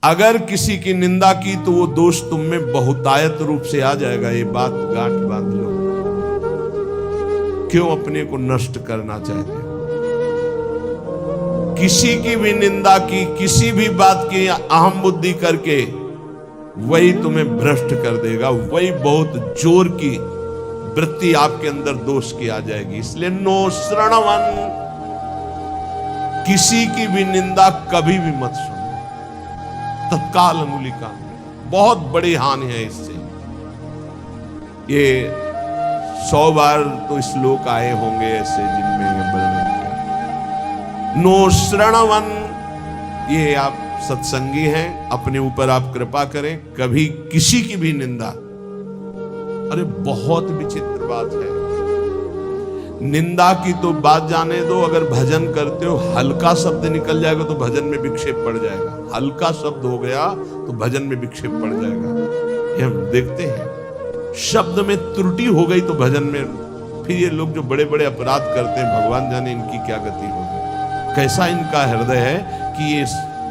अगर किसी की निंदा की तो वो दोष तुम में बहुतायत रूप से आ जाएगा। ये बात गांठ बांध लो। क्यों अपने को नष्ट करना चाहते हो? किसी की भी निंदा की, किसी भी बात की अहम बुद्धि करके, वही तुम्हें भ्रष्ट कर देगा। वही बहुत जोर की वृत्ति आपके अंदर दोष की आ जाएगी। इसलिए नो श्रणवन, किसी की भी निंदा कभी भी मत सुनो। तत्काल अंगुली कान में, बहुत बड़ी हानि है इससे। ये 100 बार तो श्लोक आए होंगे ऐसे जिनमें ये वर्णन किया। नो श्रणवन, ये आप सत्संगी हैं, अपने ऊपर आप कृपा करें, कभी किसी की भी निंदा। अरे बहुत विचित्र बात है। निंदा की तो बात जाने दो, अगर भजन करते हो हल्का शब्द निकल जाएगा तो भजन में विक्षेप पड़ जाएगा। हल्का शब्द हो गया तो भजन में विक्षेप पड़ जाएगा। ये हम देखते हैं। शब्द में त्रुटि हो गई तो भजन में, फिर ये लोग जो बड़े बड़े अपराध करते हैं, भगवान जाने इनकी क्या गति होगी। कैसा इनका हृदय है कि ये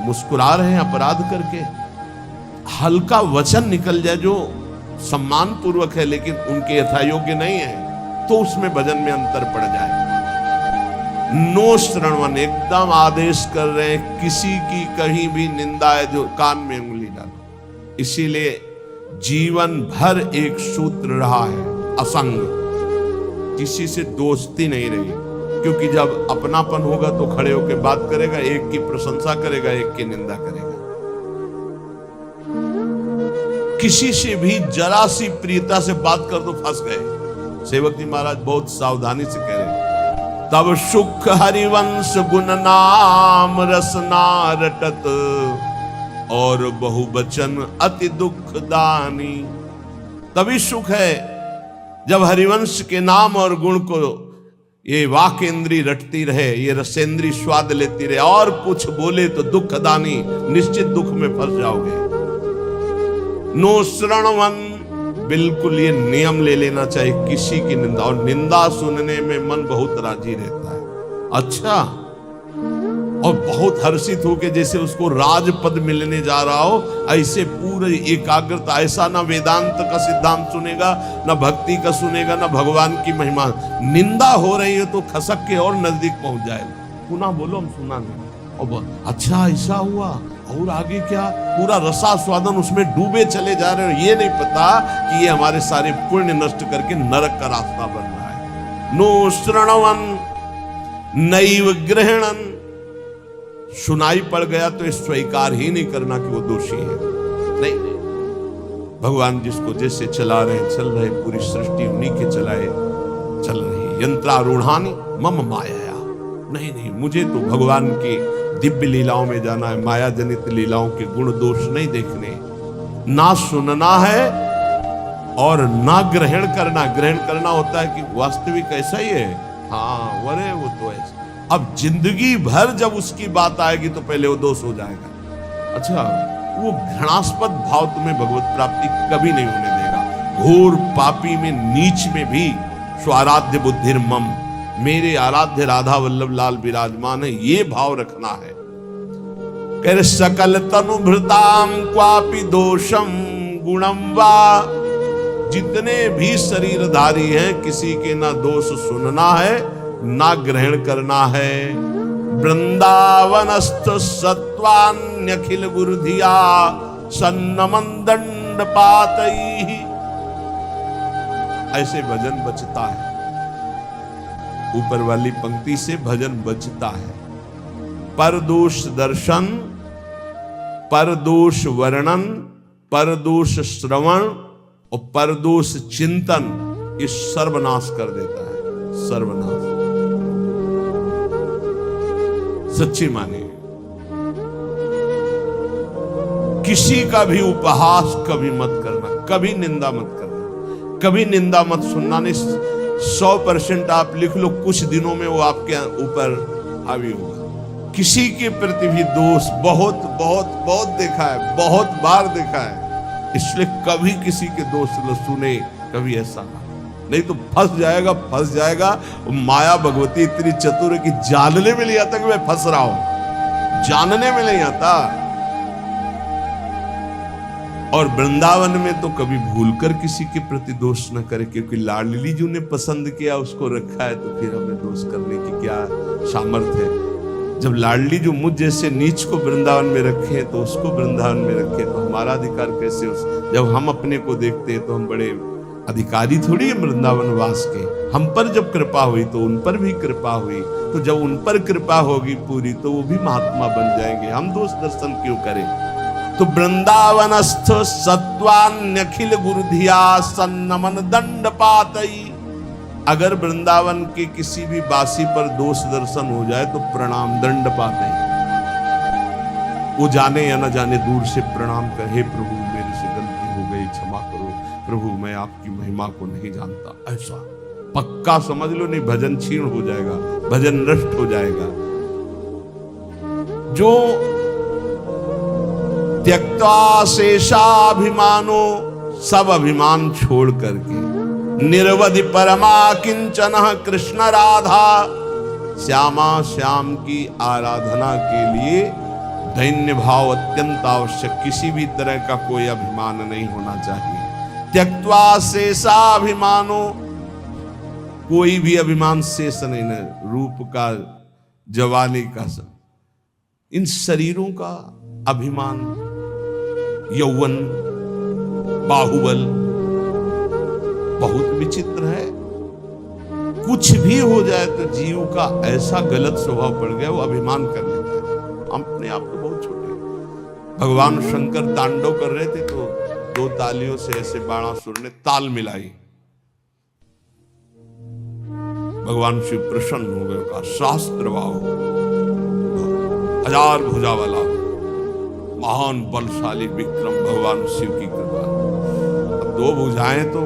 मुस्कुरा रहे हैं अपराध करके। हल्का वचन निकल जाए जो सम्मान पूर्वक है लेकिन उनके यथायोग्य नहीं है, तो उसमें भजन में अंतर पड़ जाए। नो श्रणवन, एकदम आदेश कर रहे हैं, किसी की कहीं भी निंदा है जो कान में उंगली डालो। इसीलिए जीवन भर एक सूत्र रहा है, असंग। किसी से दोस्ती नहीं रही, क्योंकि जब अपनापन होगा तो खड़े होकर बात करेगा, एक की प्रशंसा करेगा, एक की निंदा करेगा। किसी से भी जरा सी प्रियता से बात कर तो फंस गए। सेवक जी महाराज बहुत सावधानी से कह रहे हैं, तब सुख हरिवंश गुण नाम रसना रटत, और बहुवचन अति दुख दानी। तभी सुख है जब हरिवंश के नाम और गुण को ये वाक इंद्री रटती रहे, ये रसेंद्री स्वाद लेती रहे, और कुछ बोले तो दुख दानी, निश्चित दुख में फंस जाओगे। नो श्रणवन, बिल्कुल ये नियम ले लेना चाहिए किसी की निंदा। और निंदा सुनने में मन बहुत राजी रहता है। अच्छा, और बहुत हर्षित होके जैसे उसको राजपद मिलने जा रहा हो, ऐसे पूरे एकाग्रता। ऐसा ना वेदांत का सिद्धांत सुनेगा, ना भक्ति का सुनेगा, ना भगवान की महिमा। निंदा हो रही है तो खसक के और नजदीक पहुंच जाएगा। पुनः बोलो, हम सुना नहीं। और अच्छा ऐसा हुआ, और आगे क्या, पूरा रसास्वादन उसमें डूबे चले जा रहे हो। ये नहीं पता कि ये हमारे सारे पुण्य नष्ट करके नरक का रास्ता बन रहा है। नो श्रणवन नैव ग्रहणन, सुनाई पड़ गया तो स्वीकार ही नहीं करना कि वो दोषी है। नहीं, भगवान जिसको जैसे चला रहे चल रहे, पूरी सृष्टि उन्हीं के चलाए चल रही। यंत्रारूढ़ानि मम माया, नहीं, मुझे तो भगवान की दिव्य लीलाओं में जाना है। माया जनित लीलाओं के गुण दोष नहीं देखने, ना सुनना है और ना ग्रहण करना। ग्रहण करना होता है कि वास्तविक ऐसा ही है, हाँ वरे वो तो ऐसा। अब जिंदगी भर जब उसकी बात आएगी तो पहले वो दोष हो जाएगा। अच्छा, वो घृणास्पद भाव तुम्हें भगवत प्राप्ति कभी नहीं होने देगा। घोर पापी में, नीच में भी स्वाराध्य बुद्धिर मम, मेरे आराध्य राधा वल्लभ लाल विराजमान है, ये भाव रखना है। कह रहे सकल तनु भृताम क्वापि दोषम गुणम वा, जितने भी शरीरधारी हैं किसी के ना दोष सुनना है ना ग्रहण करना है। वृंदावनस्थ सत्वान्यखिल गुरुधिया सन्नमन दंड पातई, ऐसे भजन बचता है। ऊपर वाली पंक्ति से भजन बचता है। परदोष दर्शन, परदोष वर्णन, परदोष श्रवण और परदोष चिंतन, ये सर्वनाश कर देता है। सर्वनाश सच्ची माने। किसी का भी उपहास कभी मत करना, कभी निंदा मत करना, कभी निंदा मत सुनना। नहीं, 100% आप लिख लो, कुछ दिनों में वो आपके ऊपर हावी होगा। किसी के प्रति भी दोष बहुत बहुत बहुत देखा है, बहुत बार देखा है। इसलिए कभी किसी के दोष न सुने, कभी ऐसा नहीं तो फंस जाएगा, फंस जाएगा। माया भगवती इतनी चतुर है कि जानने में नहीं आता कि मैं फंस रहा हूं, जानने में नहीं आता। और वृंदावन में तो कभी भूलकर किसी के प्रति दोष न करे, क्योंकि लाडली जी ने पसंद किया, उसको रखा है, तो फिर हमें दोष करने की क्या सामर्थ्य है। जब लाडली जो मुझ जैसे नीच को वृंदावन में रखे तो उसको वृंदावन में रखे, तो हमारा अधिकार कैसे जब हम अपने को देखते हैं तो हम बड़े अधिकारी थोड़ी है वृंदावन वास के। हम पर जब कृपा हुई तो उन पर भी कृपा हुई, तो जब उन पर कृपा होगी पूरी तो वो भी महात्मा बन जाएंगे, हम दोष दर्शन क्यों करें। तो वृंदावनस्थ सत्वान्यखिल गुरुधिया सन्नमन दंड पातई। अगर वृंदावन के किसी भी बासी पर दोष दर्शन हो जाए तो प्रणाम दंड पाते हैं। वो जाने या न जाने दूर से प्रणाम कर, हे प्रभु मेरे से गलती हो गई, क्षमा करो प्रभु, मैं आपकी महिमा को नहीं जानता। ऐसा पक्का समझ लो, नहीं भजन क्षीण हो जाएगा, भजन नष्ट हो जाएगा। जो त्यक्त्वा शेषाभिमानो, सब अभिमान छोड़ करके निर्वधि परमा किंचन कृष्ण राधा, श्यामा श्याम की आराधना के लिए दैन्य भाव अत्यंत आवश्यक। किसी भी तरह का कोई अभिमान नहीं होना चाहिए। त्यक्त्वा शेषाभिमानो, कोई भी अभिमान शेष नहीं है, रूप का, जवानी का, इन शरीरों का अभिमान, यौवन, बाहुबल बहुत विचित्र है। कुछ भी हो जाए तो जीव का ऐसा गलत स्वभाव पड़ गया, वो अभिमान कर लेता है। अपने आप तो बहुत छोटे। भगवान शंकर तांडव कर रहे थे तो दो तालियों से ऐसे बाणासुर ने ताल मिलाई, भगवान शिव प्रसन्न हो गए, कहा शास्त्र भाव, हजार भुजा वाला महान बलशाली विक्रम भगवान शिव की कृपा। अब दो भुजाएं तो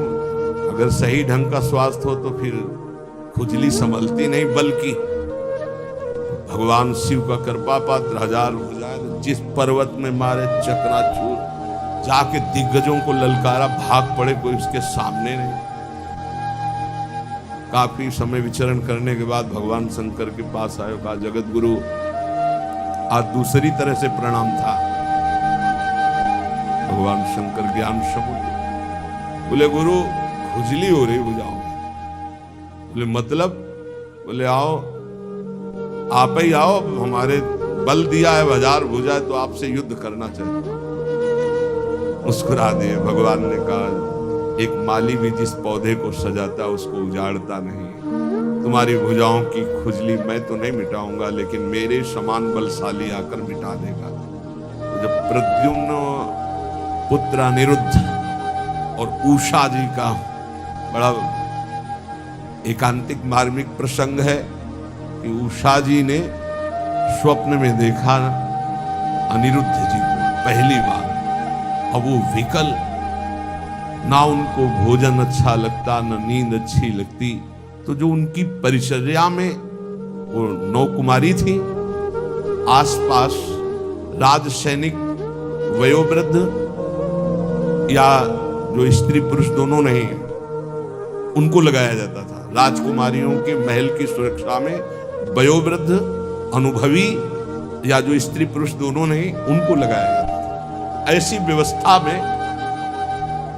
अगर सही ढंग का स्वास्थ्य हो तो फिर खुजली संभलती नहीं, बल्कि भगवान शिव का कृपा पात्र हजार भुजाएं, जिस पर्वत में मारे चकनाचूर, जाके दिग्गजों को ललकारा, भाग पड़े, कोई उसके सामने नहीं। काफी समय विचरण करने के बाद भगवान शंकर के पास आए, कहा जगत गुरु आज दूसरी तरह से प्रणाम था। भगवान शंकर ज्ञान शब्द बोले, गुरु खुजली हो रही भुजाओं में। बोले मतलब? बोले आओ, आप ही आओ, हमारे बल दिया है, हजार भुजा है, तो आपसे युद्ध करना चाहिए। मुस्कुरा दिए। भगवान ने कहा, एक माली भी जिस पौधे को सजाता उसको उजाड़ता नहीं। तुम्हारी भुजाओं की खुजली मैं तो नहीं मिटाऊंगा, लेकिन मेरे समान बलशाली आकर मिटा देगा। तो जब प्रद्युम्न पुत्र अनिरुद्ध और उषा जी का बड़ा एकांतिक मार्मिक प्रसंग है कि उषा जी ने स्वप्न में देखा अनिरुद्ध जी को पहली बार। अब वो विकल, ना उनको भोजन अच्छा लगता, ना नींद अच्छी लगती। तो जो उनकी परिचर्या में वो 9 कुमारी थी, आसपास राज सैनिक, वयोवृद्ध या जो स्त्री पुरुष दोनों नहीं, उनको लगाया जाता था। राजकुमारियों के महल की सुरक्षा में वयोवृद्ध, अनुभवी या जो स्त्री पुरुष दोनों नहीं, उनको लगाया जाता था। ऐसी व्यवस्था में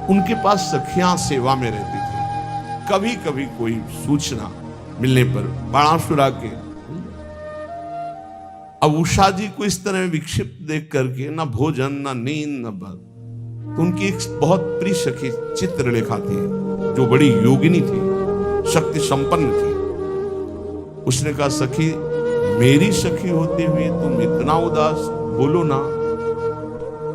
उनके पास सखियां सेवा में रहती थी। कभी कभी कोई सूचना मिलने पर बाणासुर के, अब उषा जी को इस तरह विक्षिप्त देख करके ना भोजन, ना नींद, ना बल, तो उनकी एक बहुत प्रिय सखी चित्रलेखा थी, जो बड़ी योगिनी थी, शक्ति संपन्न थी। उसने कहा, सखी, मेरी सखी होते हुए तुम इतना उदास, बोलो ना,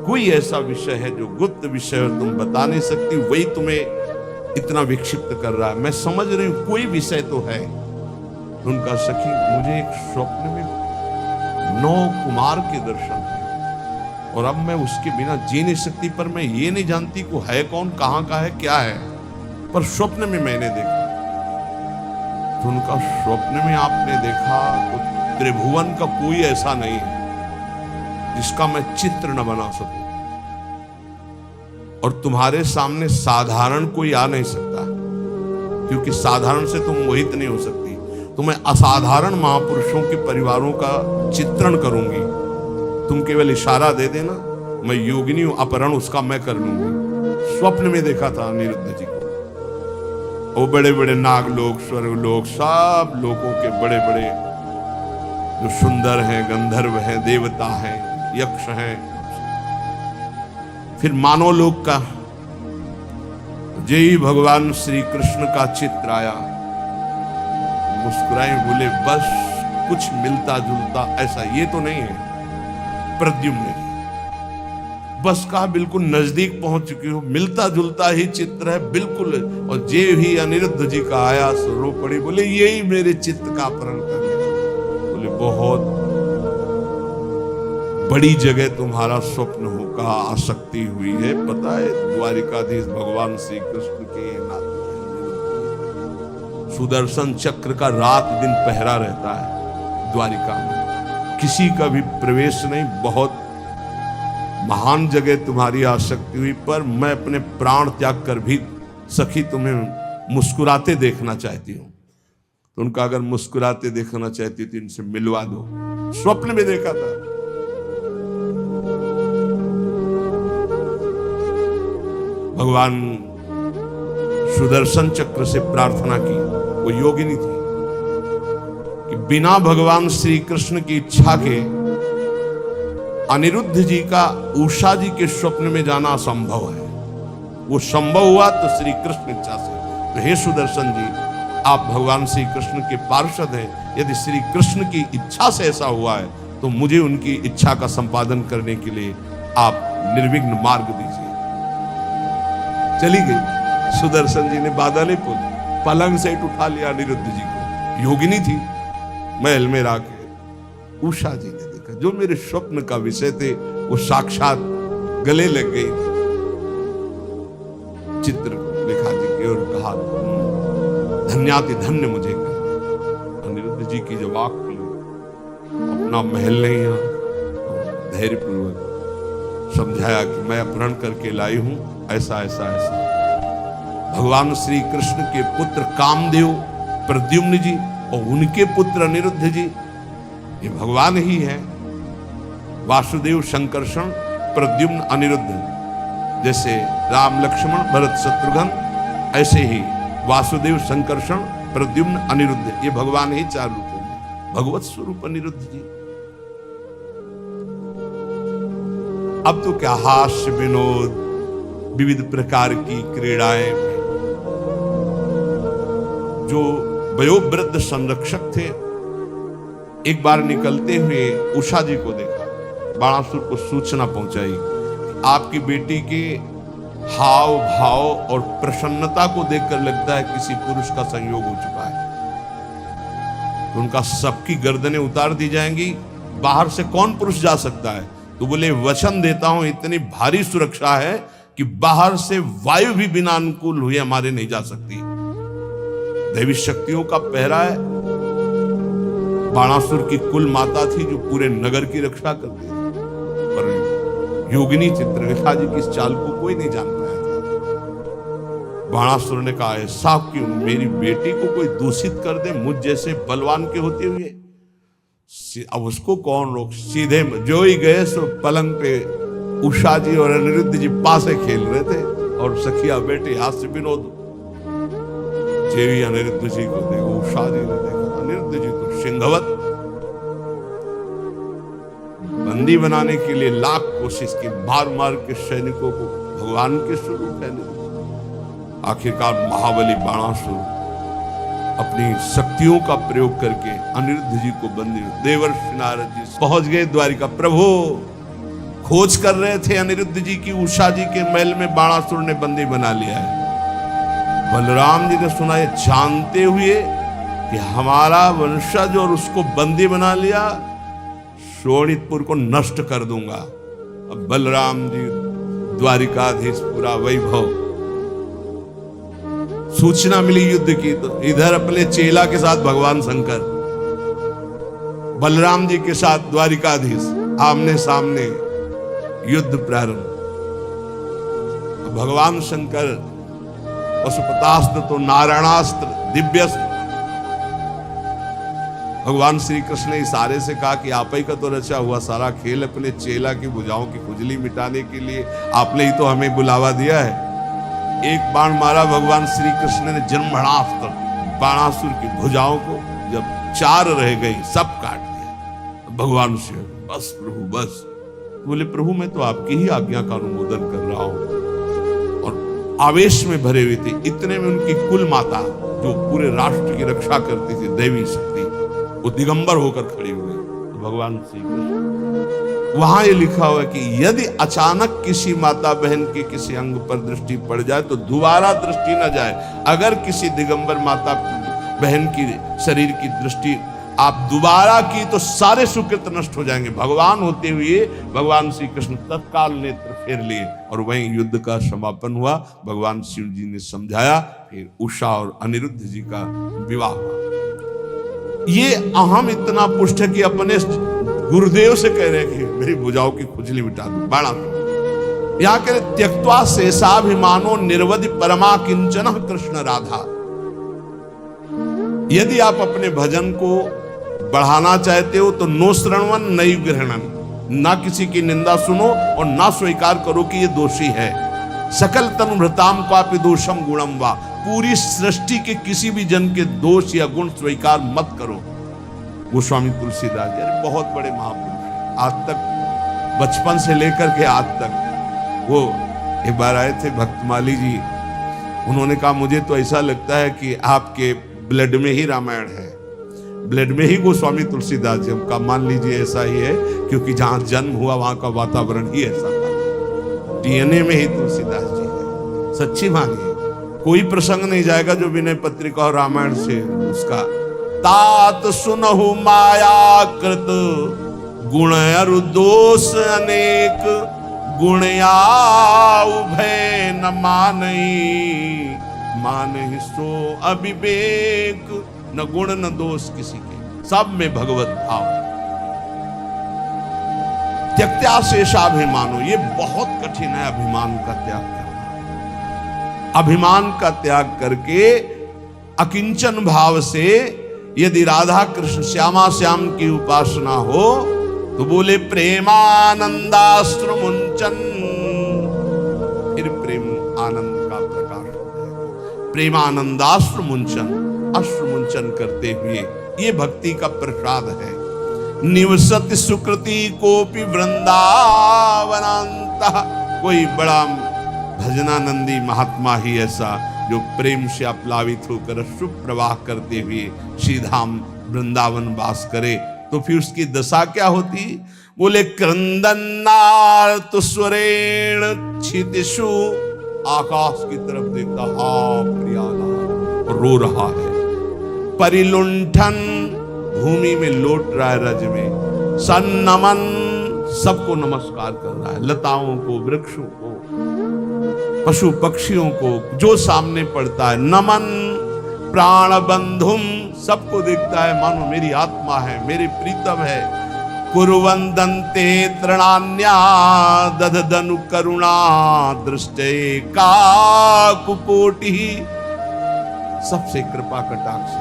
कोई ऐसा विषय है जो गुप्त विषय और तुम बता नहीं सकती, वही तुम्हें इतना विक्षिप्त कर रहा है। मैं समझ रही हूं कोई विषय तो है। उनका, सखी, मुझे एक स्वप्न में 9 कुमार के दर्शन हुए और अब मैं उसके बिना जी नहीं सकती, पर मैं ये नहीं जानती को है कौन, कहां का है, क्या है, पर स्वप्न में मैंने देखा। तो उनका, स्वप्न में आपने देखा तो त्रिभुवन का कोई ऐसा नहीं है जिसका मैं चित्र न बना सकूं, और तुम्हारे सामने साधारण कोई आ नहीं सकता, क्योंकि साधारण से तुम मोहित नहीं हो सकती। तो मैं असाधारण महापुरुषों के परिवारों का चित्रण करूंगी, तुम केवल इशारा दे देना, मैं योगिनी हूं, अपहरण उसका मैं कर लूंगी। स्वप्न में देखा था अनिरुद्ध जी को। वो बड़े बड़े नागलोक, स्वर्गलोक, सब लोगों के बड़े बड़े जो सुंदर हैं, गंधर्व हैं, देवता हैं, यक्ष हैं, फिर मानव लोक का जय भगवान श्री कृष्ण का चित्र आया, मुस्कुराए, बोले बस कुछ मिलता जुलता ऐसा ये तो नहीं है प्रद्युम्न जी, बस कहा बिल्कुल नजदीक पहुंच चुकी हो, मिलता जुलता ही चित्र है बिल्कुल। और जे ही अनिरुद्ध जी का आया सो रो पड़ी, बोले यही मेरे चित्त का अपहरण कर लिया। बोले बहुत बड़ी जगह तुम्हारा स्वप्न होगा, आसक्ति हुई है, पता है द्वारिकाधीश भगवान श्री कृष्ण के नाथ सुदर्शन चक्र का रात दिन पहरा रहता है द्वारिका में, किसी का भी प्रवेश नहीं। बहुत महान जगह तुम्हारी आसक्ति हुई, पर मैं अपने प्राण त्याग कर भी सखी तुम्हें मुस्कुराते देखना चाहती हूं। तो उनका अगर मुस्कुराते देखना चाहती तो इनसे मिलवा दो। स्वप्न में देखा था। भगवान सुदर्शन चक्र से प्रार्थना की, वो योगिनी थी कि बिना भगवान श्री कृष्ण की इच्छा के अनिरुद्ध जी का उषा जी के स्वप्न में जाना असंभव है। वो संभव हुआ तो श्री कृष्ण इच्छा से। तो हे सुदर्शन जी, आप भगवान श्री कृष्ण के पार्षद हैं, यदि श्री कृष्ण की इच्छा से ऐसा हुआ है तो मुझे उनकी इच्छा का संपादन करने के लिए आप निर्विघ्न मार्ग दीजिए। चली गई। सुदर्शन जी ने बादल पलंग से उठा लिया अनिरुद्ध जी को। योगिनी थी, महल में राके उषा जी ने देखा, जो मेरे स्वप्न का विषय थे वो साक्षात गले लग गई। चित्र लिखा जी के और कहा धन्याति धन्य मुझे कर। अनिरुद्ध जी की जब आंख खुली, अपना महल नहीं है, धैर्यपूर्वक समझाया कि मैं अपहरण करके लाई हूं, ऐसा ऐसा ऐसा। भगवान श्री कृष्ण के पुत्र कामदेव प्रद्युम्न जी और उनके पुत्र अनिरुद्ध जी, ये भगवान ही है। वासुदेव संकर्षण प्रद्युम्न अनिरुद्ध, जैसे राम लक्ष्मण भरत शत्रुघ्न, ऐसे ही वासुदेव संकर्षण प्रद्युम्न अनिरुद्ध, ये भगवान ही चार रूपों में, भगवत स्वरूप अनिरुद्ध जी। अब तो क्या हास्य विनोद, विविध प्रकार की क्रीड़ाएं। जो वयोवृद्ध संरक्षक थे, एक बार निकलते हुए उषा जी को देखा, बाणासुर को सूचना पहुंचाई, आपकी बेटी के हाव भाव और प्रसन्नता को देखकर लगता है किसी पुरुष का संयोग हो चुका है, तो उनका सबकी गर्दनें उतार दी जाएंगी, बाहर से कौन पुरुष जा सकता है। तो बोले वचन देता हूं, इतनी भारी सुरक्षा है कि बाहर से वायु भी बिना अनुकूल हुए हमारे नहीं जा सकती। दैवी शक्तियों का पहरा है। बाणासुर की कुल माता थी जो पूरे नगर की रक्षा करती थी, पर योगिनी चित्रलेखा जी की इस चाल को कोई नहीं जान पाया था। बाणासुर ने कहा, ऐसा क्यों, मेरी बेटी को कोई दूषित कर दे मुझ जैसे बलवान के होते हुए, अब उसको कौन रोक। सीधे जो ही गए सो पलंग पे उषा जी और अनिरुद्ध जी पासे खेल रहे थे और सखिया बेटे हास्य विनोद। जेवी अनिरुद्ध जी को देखो, उषा जी ने देखा, अनिरुद्ध जी तो सिंहवत बंदी बनाने के लिए लाख कोशिश की, मार मार के सैनिकों को भगवान के स्वरूप है। आखिरकार महाबली बाणासुर अपनी शक्तियों का प्रयोग करके अनिरुद्ध जी को बंदी, देवर्षि नारद जी पहुंच गए द्वारिका। प्रभु खोज कर रहे थे अनिरुद्ध जी की, उषा जी के महल में बाणासुर ने बंदी बना लिया है। बलराम जी ने सुना, ये जानते हुए कि हमारा वंशज और उसको बंदी बना लिया, शोणितपुर को नष्ट कर दूंगा। अब बलराम जी द्वारिकाधीश पूरा वैभव, सूचना मिली युद्ध की, तो इधर अपने चेला के साथ भगवान शंकर, बलराम जी के साथ द्वारिकाधीश, आमने सामने युद्ध प्रारंभ। भगवान शंकर पशुपतास्त्र तो नारायणास्त्र दिव्यस्त्र, भगवान श्री कृष्ण ने इशारे से कहा कि आप ही का तो रचा हुआ सारा खेल अपने चेला की भुजाओं की खुजली मिटाने के लिए आपने ही तो हमें बुलावा दिया है। एक बाण मारा भगवान श्री कृष्ण ने जन्मणास्त्र, बाणासुर की भुजाओं को जब 4 रह गई सब काट दिया। भगवान से बस प्रभु बस। बोले प्रभु मैं तो आपकी ही आज्ञा का अनुमोदन कर रहा हूं। और आवेश में भरे हुए थे। इतने में उनकी कुल माता जो पूरे राष्ट्र की रक्षा करती थी, देवी शक्ति, वो दिगंबर होकर खड़ी हो गई। तो भगवान श्री कृष्ण, वहां ये लिखा हुआ है कि यदि अचानक किसी माता बहन के किसी अंग पर दृष्टि पड़ जाए तो दोबारा दृष्टि न जाए। अगर किसी दिगंबर माता बहन की शरीर की दृष्टि आप दोबारा की तो सारे सुकृत नष्ट हो जाएंगे। भगवान होते हुए भगवान श्री कृष्ण तत्काल नेत्र फेर लिए और वहीं युद्ध का समापन हुआ। भगवान शिव जी ने समझाया, फिर उषा और अनिरुद्ध जी का विवाह हुआ। ये अहम इतना पुष्ट है कि अपने गुरुदेव से कह रहे हैं कि मेरी भुजाओं की खुजली मिटा दो, बाणा दो। यहां कह रहे त्यक्त्वा शेषाभिमानो निर्वधि परमा किंचन कृष्ण राधा। यदि आप अपने भजन को बढ़ाना चाहते हो तो नो श्रवण नई ग्रहणन, ना किसी की निंदा सुनो और ना स्वीकार करो कि ये दोषी है। सकल तनुभृताम क्वापि दोषम गुणम वा, पूरी सृष्टि के किसी भी जन के दोष या गुण स्वीकार मत करो। गोस्वामी तुलसीदास जी बहुत बड़े महापुरुष, आज तक बचपन से लेकर के आज तक। वो एक बार आए थे भक्तमाली जी, उन्होंने कहा मुझे तो ऐसा लगता है कि आपके ब्लड में ही रामायण है, ब्लड में ही गोस्वामी तुलसीदास जी। हमका मान लीजिए ऐसा ही है, क्योंकि जहां जन्म हुआ वहां का वातावरण ही ऐसा था। डीएनए में ही तुलसीदास जी है। सच्ची मानिए, कोई प्रसंग नहीं जाएगा जो विनय पत्रिका और रामायण से उसका। तात सुनहु माया कृत गुण अरु दोष अनेक, गुण उभय न मानई, मानहि सो अविवेक। न गुण न दोष किसी के, सब में भगवत भाव। त्यक्त्या शेषाभिमानो, ये बहुत कठिन है अभिमान का त्याग करना। अभिमान का त्याग करके अकिंचन भाव से यदि राधा कृष्ण श्यामा श्याम की उपासना हो तो बोले प्रेमानंदाश्रु मुंचन, फिर प्रेम आनंद का प्रकाश हो जाएगा। प्रेमानंदाश्रु मुंचन, अश्रु मुंचन करते हुए, ये भक्ति का प्रसाद है। निवसति सुकृति कोपि वृंदावनांत, कोई बड़ा भजनानंदी महात्मा ही ऐसा जो प्रेम से अप्लावित होकर अश्रु प्रवाह करते हुए श्रीधाम वृंदावन वास करे, तो फिर उसकी दशा क्या होती? बोले क्रंदनार्त स्वरेण क्षितिषु, आकाश की तरफ देखता हा प्रियाला रो रहा है। परिलुंठन, भूमि में लौट रहा है रज में। सन्नमन, सबको नमस्कार कर रहा है, लताओं को, वृक्षों को, पशु पक्षियों को, जो सामने पड़ता है। नमन प्राण बंधुम, सबको देखता है मानो मेरी आत्मा है, मेरे प्रीतम है। कुरुवंदन्ते तृणान्या दधदनु करुणा दृष्टे काकुकोटि, सबसे कृपा कटाक्ष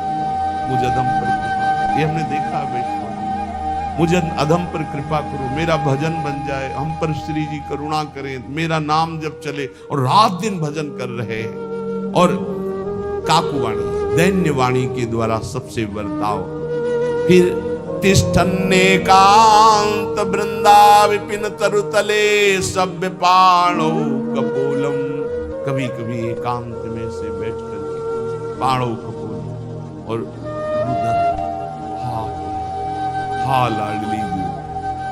मुझ अधम पर कृपा। ये हमने देखा वैष्णव, मुझ अधम पर कृपा करो, मेरा भजन बन जाए, हम पर श्री जी करुणा करें, मेरा नाम जब चले। और रात दिन भजन कर रहे हैं। और काकुवाणी, दैन्यवाणी के द्वारा सबसे बर्ताव। फिर तिष्ठन्नेकांत वृंदा विपिन तरुतले सभ्य पाणो कपोलम, कभी कभी एकांत में से बैठ करके पाणो कपोल और हा लाडली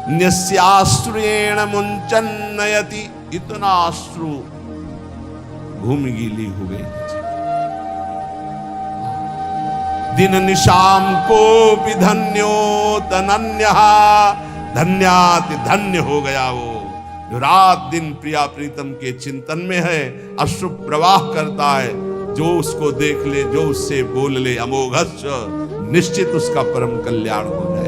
न्यस्याश्रुएण मुंचन नयति, इतना अश्रु भूमि गीली हो गई। दिन निशाम को भी धन्यो तनन्या, धन्याति धन्य हो गया वो जो रात दिन प्रिया प्रीतम के चिंतन में है, अश्रु प्रवाह करता है। जो उसको देख ले, जो उससे बोल ले, अमोघस्य, निश्चित उसका परम कल्याण हो जाए।